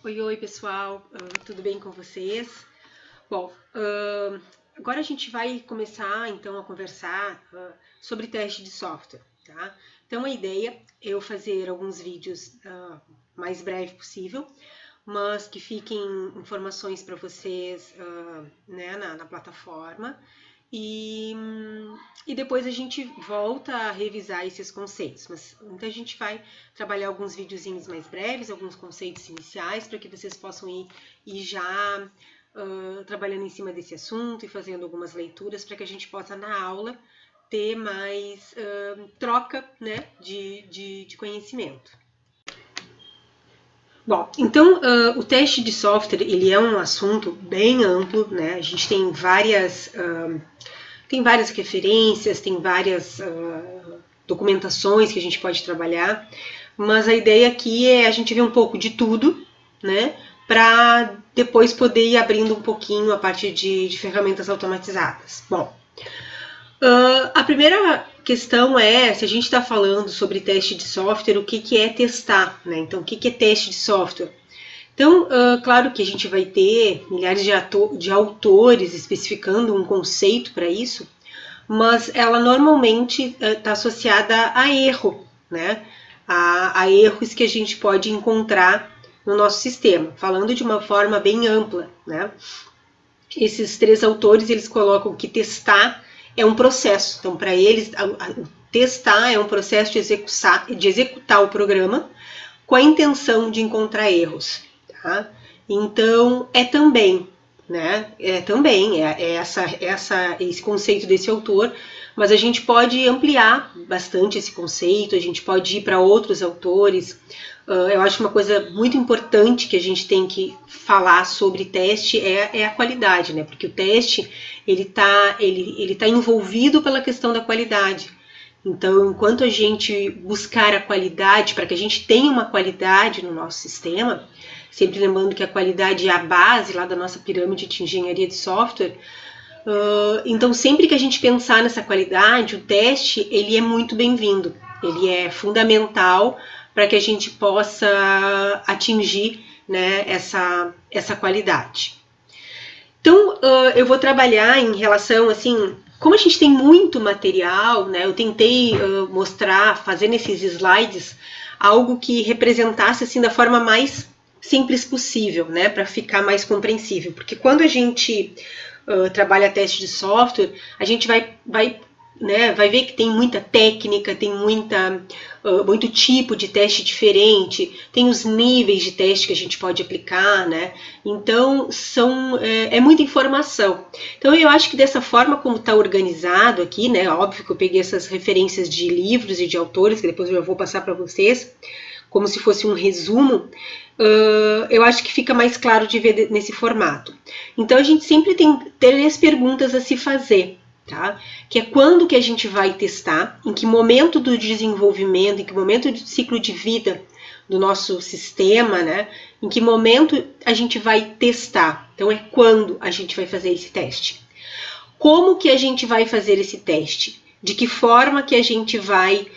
Oi, pessoal, tudo bem com vocês? Bom, agora a gente vai começar então a conversar sobre teste de software, tá? Então a ideia é eu fazer alguns vídeos mais breve possível, mas que fiquem informações para vocês né, na plataforma. E depois a gente volta a revisar esses conceitos. Mas então a gente vai trabalhar alguns videozinhos mais breves, alguns conceitos iniciais, para que vocês possam ir já trabalhando em cima desse assunto e fazendo algumas leituras, para que a gente possa, na aula, ter mais troca, né, de conhecimento. Bom, então o teste de software ele é um assunto bem amplo, né? A gente tem várias referências, tem várias documentações que a gente pode trabalhar, mas a ideia aqui é a gente ver um pouco de tudo, né? Para depois poder ir abrindo um pouquinho a parte de ferramentas automatizadas. Bom, a primeira questão é, se a gente está falando sobre teste de software, o que é testar, né? Então, o que é teste de software? Então, claro que a gente vai ter milhares de autores especificando um conceito para isso, mas ela normalmente está associada a erro, né? A erros que a gente pode encontrar no nosso sistema, falando de uma forma bem ampla, né? Esses três autores, eles colocam que testar é um processo. Então, para eles, testar é um processo de executar o programa com a intenção de encontrar erros. Tá? Então, é também, né? Esse conceito desse autor, mas a gente pode ampliar bastante esse conceito, a gente pode ir para outros autores. Eu acho uma coisa muito importante que a gente tem que falar sobre teste é a qualidade, né? Porque o teste ele tá envolvido pela questão da qualidade. Então, enquanto a gente buscar a qualidade, para que a gente tenha uma qualidade no nosso sistema, sempre lembrando que a qualidade é a base lá da nossa pirâmide de engenharia de software, então sempre que a gente pensar nessa qualidade, o teste ele é muito bem-vindo, ele é fundamental para que a gente possa atingir, né, essa qualidade. Então, eu vou trabalhar em relação, assim, como a gente tem muito material, né, eu tentei mostrar, fazer nesses slides, algo que representasse, assim, da forma mais simples possível, né, para ficar mais compreensível. Porque quando a gente trabalha teste de software, a gente vai ver que tem muita técnica, tem muito tipo de teste diferente, tem os níveis de teste que a gente pode aplicar, né? Então, é muita informação. Então, eu acho que dessa forma como está organizado aqui, né? Óbvio que eu peguei essas referências de livros e de autores, que depois eu vou passar para vocês, como se fosse um resumo, eu acho que fica mais claro de ver nesse formato. Então, a gente sempre tem 3 perguntas a se fazer. Tá? Que é quando que a gente vai testar, em que momento do desenvolvimento, em que momento do ciclo de vida do nosso sistema, né? Em que momento a gente vai testar. Então, é quando a gente vai fazer esse teste. Como que a gente vai fazer esse teste? De que forma que a gente vai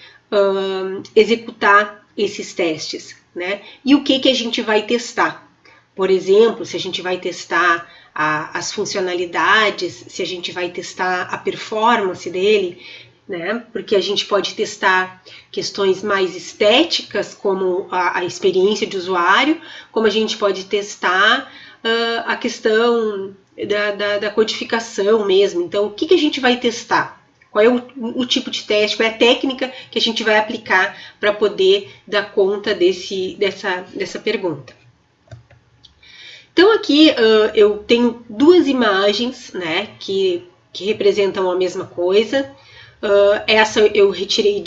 executar esses testes, né? E o que a gente vai testar? Por exemplo, se a gente vai testar as funcionalidades, se a gente vai testar a performance dele, né? Porque a gente pode testar questões mais estéticas, como a experiência de usuário, como a gente pode testar a questão da codificação mesmo. Então, o que a gente vai testar? Qual é o tipo de teste, qual é a técnica que a gente vai aplicar para poder dar conta dessa pergunta? Então aqui eu tenho 2 imagens, né, que representam a mesma coisa. Essa eu retirei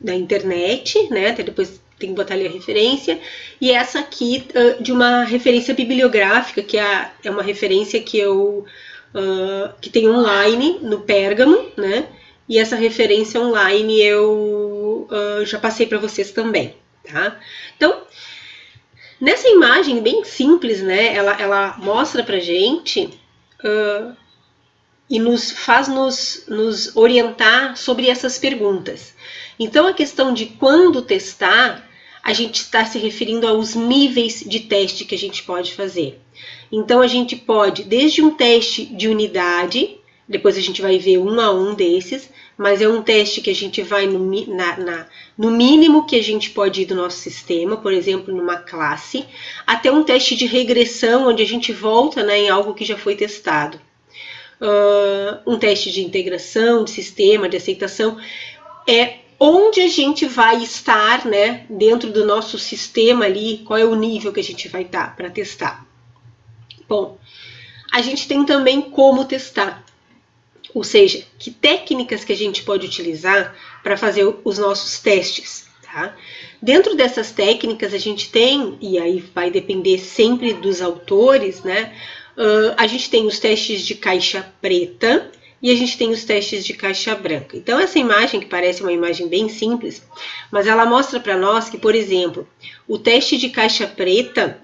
da internet, né, até depois tem que botar ali a referência. E essa aqui de uma referência bibliográfica, que é uma referência que tem online no Pérgamo, né, e essa referência online eu já passei para vocês também, tá? Então, nessa imagem bem simples, né, ela mostra pra gente e faz nos orientar sobre essas perguntas. Então, a questão de quando testar, a gente está se referindo aos níveis de teste que a gente pode fazer. Então, a gente pode, desde um teste de unidade, depois a gente vai ver um a um desses, mas é um teste que a gente vai no mínimo que a gente pode ir do nosso sistema, por exemplo, numa classe, até um teste de regressão, onde a gente volta, né, em algo que já foi testado. Um teste de integração, de sistema, de aceitação, é onde a gente vai estar, né, dentro do nosso sistema ali, qual é o nível que a gente vai estar para testar. Bom, a gente tem também como testar, ou seja, que técnicas que a gente pode utilizar para fazer os nossos testes, tá? Dentro dessas técnicas a gente tem, e aí vai depender sempre dos autores, né? A gente tem os testes de caixa preta e a gente tem os testes de caixa branca. Então essa imagem, que parece uma imagem bem simples, mas ela mostra para nós que, por exemplo, o teste de caixa preta,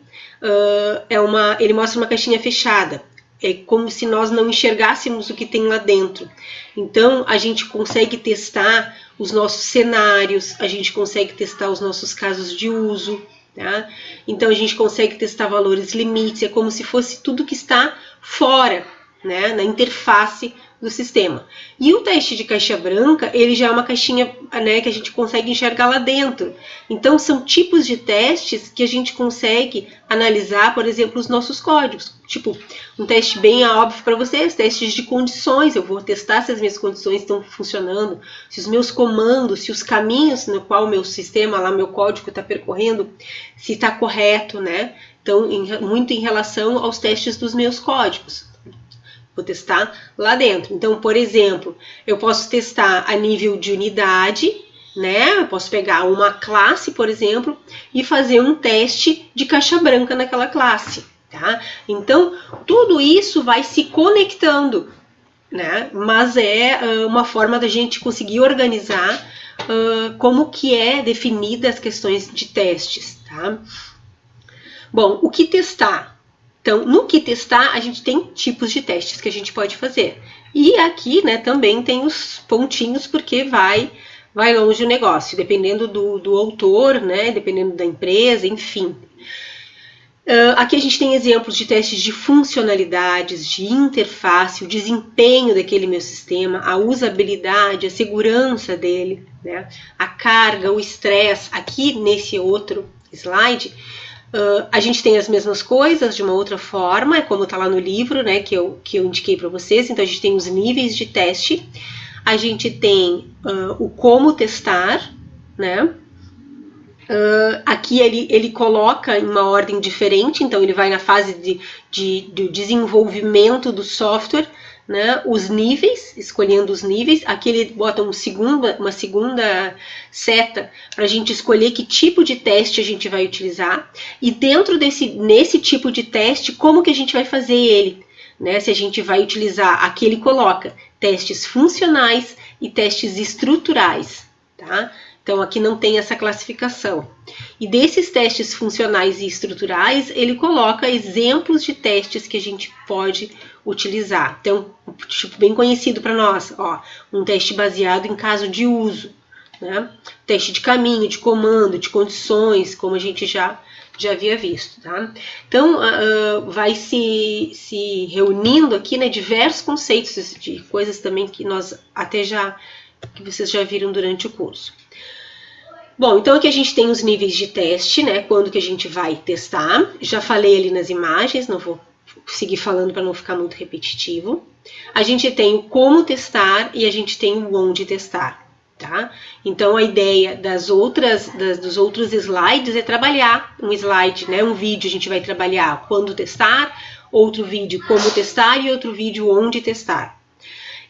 ele mostra uma caixinha fechada. É como se nós não enxergássemos o que tem lá dentro. Então, a gente consegue testar os nossos cenários, a gente consegue testar os nossos casos de uso, tá? Então, a gente consegue testar valores limites, é como se fosse tudo que está fora, né, na interface do sistema. E o teste de caixa branca, ele já é uma caixinha, né, que a gente consegue enxergar lá dentro. Então, são tipos de testes que a gente consegue analisar, por exemplo, os nossos códigos. Tipo, um teste bem óbvio para vocês, testes de condições. Eu vou testar se as minhas condições estão funcionando, se os meus comandos, se os caminhos no qual o meu sistema, lá meu código está percorrendo, se está correto, né? Então, muito em relação aos testes dos meus códigos. Vou testar lá dentro. Então, por exemplo, eu posso testar a nível de unidade, né? Eu posso pegar uma classe, por exemplo, e fazer um teste de caixa branca naquela classe, tá? Então, tudo isso vai se conectando, né? Mas é uma forma da gente conseguir organizar como que é definida as questões de testes, tá? Bom, o que testar? Então, no que testar, a gente tem tipos de testes que a gente pode fazer. E aqui, né, também tem os pontinhos, porque vai longe o negócio, dependendo do autor, né, dependendo da empresa, enfim. Aqui a gente tem exemplos de testes de funcionalidades, de interface, o desempenho daquele meu sistema, a usabilidade, a segurança dele, né, a carga, o estresse. Aqui nesse outro slide, a gente tem as mesmas coisas de uma outra forma, como está lá no livro, né, que eu indiquei para vocês. Então, a gente tem os níveis de teste, a gente tem o como testar, né? Aqui ele coloca em uma ordem diferente, então ele vai na fase de desenvolvimento do software, né, os níveis, escolhendo os níveis. Aqui ele bota uma segunda seta para a gente escolher que tipo de teste a gente vai utilizar, e dentro nesse tipo de teste, como que a gente vai fazer ele, né? Se a gente vai utilizar, aqui ele coloca testes funcionais e testes estruturais, tá? Então, aqui não tem essa classificação. E desses testes funcionais e estruturais, ele coloca exemplos de testes que a gente pode utilizar. Então, tipo, bem conhecido para nós, ó, um teste baseado em caso de uso, né? Teste de caminho, de comando, de condições, como a gente já havia visto, tá? Então, vai se reunindo aqui, né, diversos conceitos de coisas também que nós que vocês já viram durante o curso. Bom, então aqui a gente tem os níveis de teste, né? Quando que a gente vai testar. Já falei ali nas imagens, não vou seguir falando para não ficar muito repetitivo. A gente tem o como testar e a gente tem o onde testar, tá? Então a ideia dos outros slides é trabalhar um slide, né? Um vídeo a gente vai trabalhar quando testar, outro vídeo como testar e outro vídeo onde testar.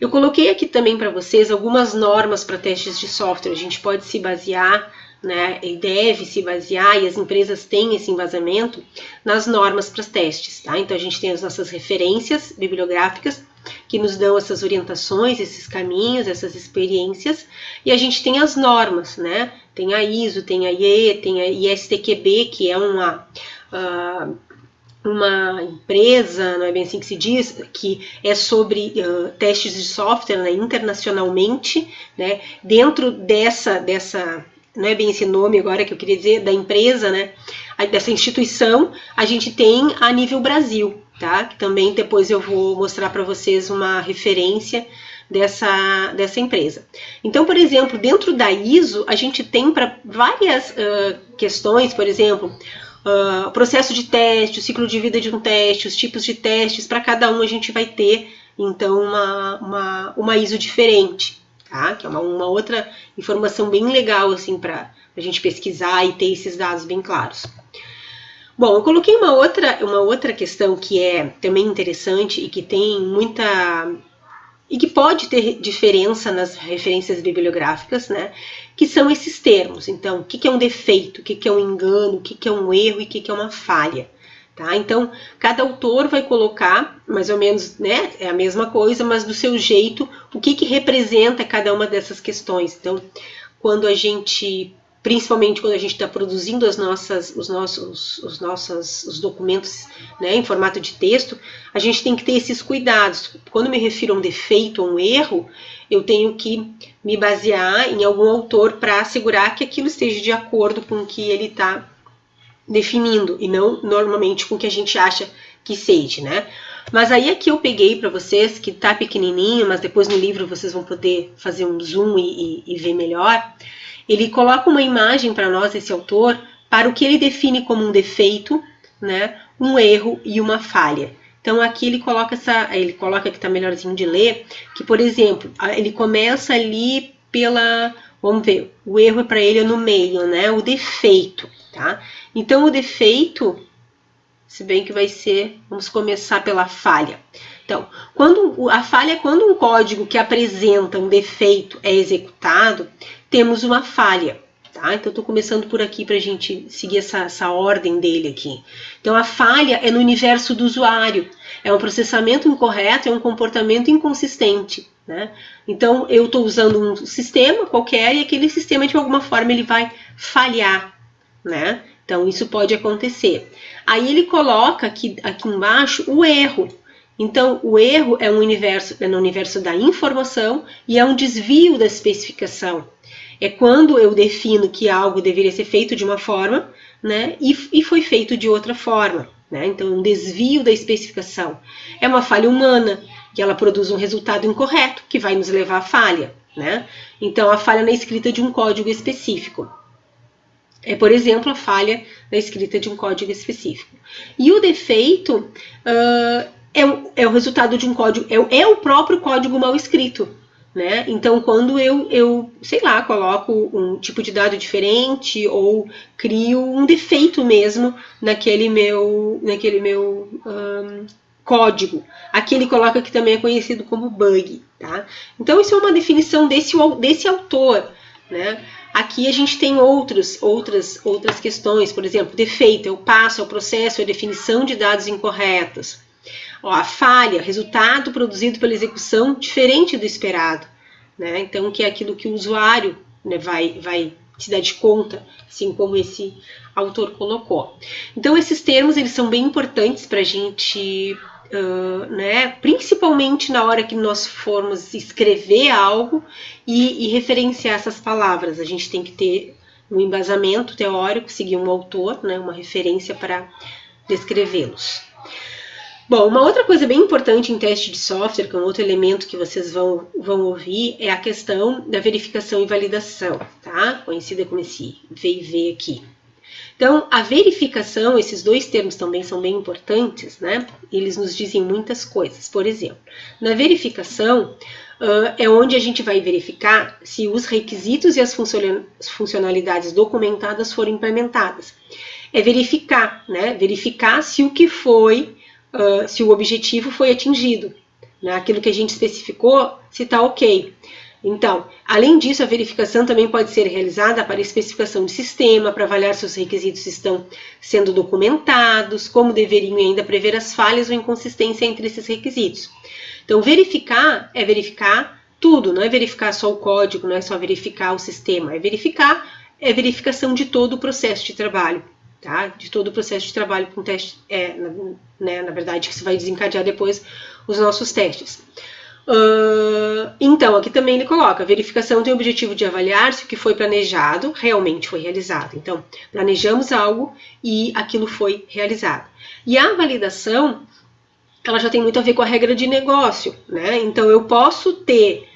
Eu coloquei aqui também para vocês algumas normas para testes de software. A gente pode se basear, né, e deve se basear, e as empresas têm esse embasamento nas normas para os testes, tá? Então a gente tem as nossas referências bibliográficas que nos dão essas orientações, esses caminhos, essas experiências, e a gente tem as normas, né? Tem a ISO, tem a IE, tem a ISTQB, que é uma empresa, não é bem assim que se diz, que é sobre testes de software, né, internacionalmente, né? Dentro dessa não é bem esse nome agora que eu queria dizer, da empresa, né, dessa instituição, a gente tem a nível Brasil, tá? Que também depois eu vou mostrar para vocês uma referência dessa empresa. Então, por exemplo, dentro da ISO, a gente tem para várias questões, por exemplo, o processo de teste, o ciclo de vida de um teste, os tipos de testes, para cada um a gente vai ter, então, uma ISO diferente, tá? Que é uma outra informação bem legal, assim, para a gente pesquisar e ter esses dados bem claros. Bom, eu coloquei uma outra questão que é também interessante e que tem muita... e que pode ter diferença nas referências bibliográficas, né? Que são esses termos. Então, o que é um defeito, o que é um engano, o que é um erro e o que é uma falha. Tá? Então, cada autor vai colocar, mais ou menos, né? É a mesma coisa, mas do seu jeito, o que representa cada uma dessas questões. Então, quando a gente... principalmente quando a gente está produzindo os documentos, né, em formato de texto, a gente tem que ter esses cuidados. Quando me refiro a um defeito ou um erro, eu tenho que me basear em algum autor para assegurar que aquilo esteja de acordo com o que ele está definindo, e não normalmente com o que a gente acha que seja, né? Mas aí aqui eu peguei para vocês, que tá pequenininho, mas depois no livro vocês vão poder fazer um zoom e ver melhor. Ele coloca uma imagem para nós, esse autor, para o que ele define como um defeito, né, um erro e uma falha. Então aqui ele coloca que está melhorzinho de ler, que por exemplo, ele começa ali pela, vamos ver, o erro para ele é no meio, né, o defeito, tá? Então o defeito, se bem que vai ser, vamos começar pela falha. Então, a falha é quando um código que apresenta um defeito é executado, temos uma falha, tá? Então, eu estou começando por aqui para a gente seguir essa ordem dele aqui. Então, a falha é no universo do usuário, é um processamento incorreto, é um comportamento inconsistente, né? Então, eu estou usando um sistema qualquer e aquele sistema, de alguma forma, ele vai falhar, né? Então, isso pode acontecer. Aí, ele coloca aqui embaixo o erro. Então, o erro é no universo da informação e é um desvio da especificação. É quando eu defino que algo deveria ser feito de uma forma, né, e foi feito de outra forma, né? Então, um desvio da especificação. É uma falha humana, que ela produz um resultado incorreto, que vai nos levar à falha, né? Então, a falha na escrita de um código específico. É, por exemplo, a falha na escrita de um código específico. E o defeito é o resultado de um código, é o próprio código mal escrito, né? Então, quando eu sei lá, coloco um tipo de dado diferente ou crio um defeito mesmo naquele meu código. Aqui ele coloca que também é conhecido como bug, tá? Então, isso é uma definição desse autor, né? Aqui a gente tem outras questões, por exemplo, defeito é o passo, é o processo, é a definição de dados incorretos. Ó, a falha, resultado produzido pela execução diferente do esperado, né? Então, que é aquilo que o usuário, né, vai se dar de conta, assim como esse autor colocou. Então, esses termos eles são bem importantes para a gente, né, principalmente na hora que nós formos escrever algo e referenciar essas palavras. A gente tem que ter um embasamento teórico, seguir um autor, né, uma referência para descrevê-los. Bom, uma outra coisa bem importante em teste de software, que é um outro elemento que vocês vão ouvir, é a questão da verificação e validação, tá? Conhecida como esse V&V aqui. Então, a verificação, esses dois termos também são bem importantes, né? Eles nos dizem muitas coisas. Por exemplo, na verificação é onde a gente vai verificar se os requisitos e as funcionalidades documentadas foram implementadas. É verificar, né? Verificar se o que foi... se o objetivo foi atingido, né? Aquilo que a gente especificou, se está ok. Então, além disso, a verificação também pode ser realizada para especificação de sistema, para avaliar se os requisitos estão sendo documentados, como deveriam ainda prever as falhas ou inconsistência entre esses requisitos. Então, verificar é verificar tudo, não é verificar só o código, não é só verificar o sistema, é verificação de todo o processo de trabalho. Tá? De todo o processo de trabalho com teste, né, na verdade, que você vai desencadear depois os nossos testes. Então, aqui também ele coloca, a verificação tem o objetivo de avaliar se o que foi planejado realmente foi realizado. Então, planejamos algo e aquilo foi realizado. E a validação, ela já tem muito a ver com a regra de negócio, né? Então, eu posso ter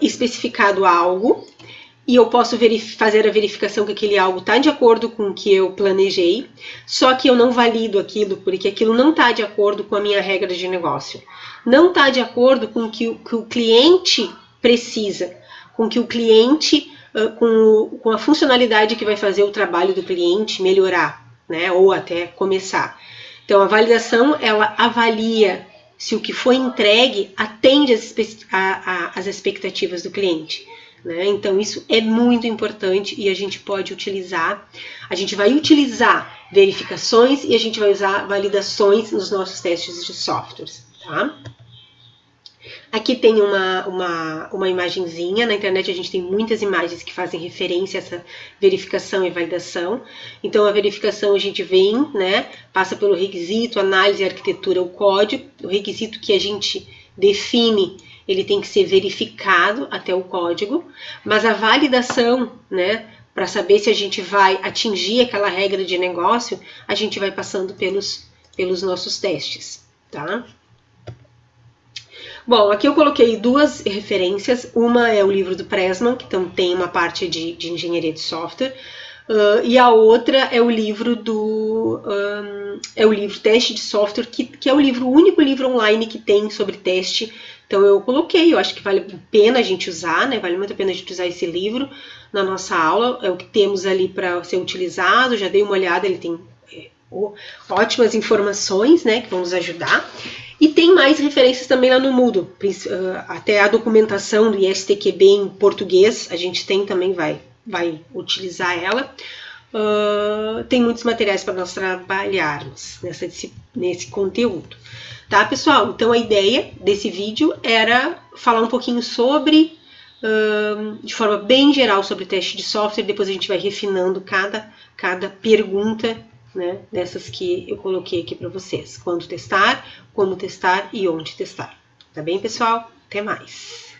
especificado algo e eu posso fazer a verificação que aquele algo está de acordo com o que eu planejei, só que eu não valido aquilo porque aquilo não está de acordo com a minha regra de negócio. Não está de acordo com o que o cliente precisa, com que o cliente, com a funcionalidade que vai fazer o trabalho do cliente melhorar, né? Ou até começar. Então, a validação, ela avalia se o que foi entregue atende às expectativas do cliente. Né? Então, isso é muito importante e a gente pode utilizar, a gente vai utilizar verificações e a gente vai usar validações nos nossos testes de softwares. Tá? Aqui tem uma imagenzinha, na internet a gente tem muitas imagens que fazem referência a essa verificação e validação. Então, a verificação a gente vem, né, passa pelo requisito, análise, arquitetura, o código, o requisito que a gente define, ele tem que ser verificado até o código, mas a validação, né, para saber se a gente vai atingir aquela regra de negócio, a gente vai passando pelos nossos testes, tá? Bom, aqui eu coloquei duas referências. Uma é o livro do Pressman, que então tem uma parte de engenharia de software, e a outra é o livro Teste de Software, que é o único livro online que tem sobre teste. Então eu coloquei, eu acho que vale a pena a gente usar, né? Vale muito a pena a gente usar esse livro na nossa aula. É o que temos ali para ser utilizado. Já dei uma olhada, ele tem ótimas informações, né, que vão nos ajudar. E tem mais referências também lá no Moodle, até a documentação do ISTQB em português, a gente também vai utilizar ela. Tem muitos materiais para nós trabalharmos nesse conteúdo. Tá, pessoal? Então a ideia desse vídeo era falar um pouquinho sobre, de forma bem geral, sobre teste de software, depois a gente vai refinando cada pergunta, né, dessas que eu coloquei aqui para vocês. Quando testar, como testar e onde testar. Tá bem, pessoal? Até mais!